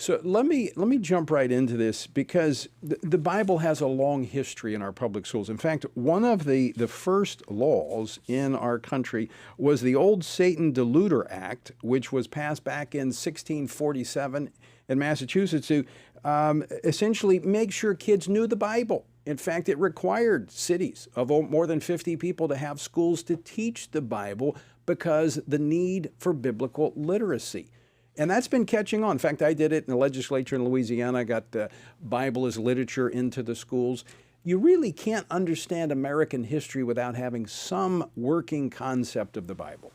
So let me jump right into this because the Bible has a long history in our public schools. In fact, one of the first laws in our country was the old Satan Deluder Act, which was passed back in 1647 in Massachusetts to essentially make sure kids knew the Bible. In fact, it required cities of more than 50 people to have schools to teach the Bible because the need for biblical literacy. And that's been catching on. In fact, I did it in the legislature in Louisiana. I got the Bible as literature into the schools. You really can't understand American history without having some working concept of the Bible.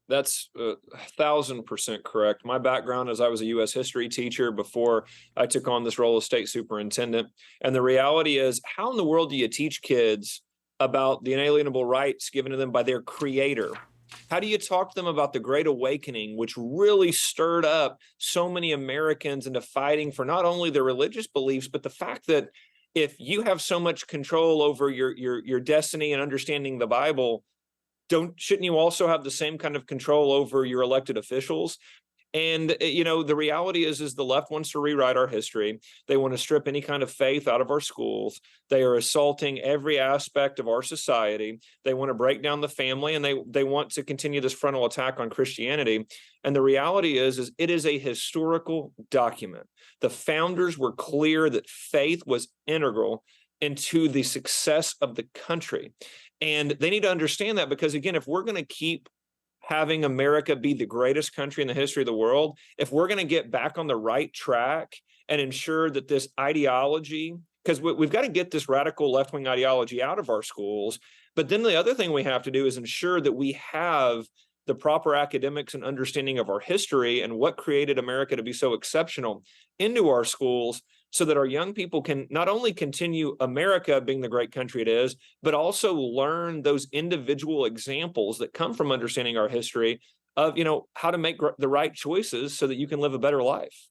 That's 1,000% correct. My background is I was a U.S. history teacher before I took on this role as state superintendent. And the reality is, how in the world do you teach kids about the inalienable rights given to them by their creator? How do you talk to them about the Great Awakening, which really stirred up so many Americans into fighting for not only their religious beliefs, but the fact that if you have so much control over your destiny and understanding the Bible, shouldn't you also have the same kind of control over your elected officials? And, the reality is the left wants to rewrite our history. They want to strip any kind of faith out of our schools. They are assaulting every aspect of our society. They want to break down the family, and they want to continue this frontal attack on Christianity. And the reality is it is a historical document. The founders were clear that faith was integral into the success of the country. And they need to understand that because, again, if we're going to keep having America be the greatest country in the history of the world, if we're going to get back on the right track and ensure that this ideology, because we've got to get this radical left-wing ideology out of our schools, but then the other thing we have to do is ensure that we have the proper academics and understanding of our history and what created America to be so exceptional into our schools, so that our young people can not only continue America being the great country it is, but also learn those individual examples that come from understanding our history of, how to make the right choices so that you can live a better life.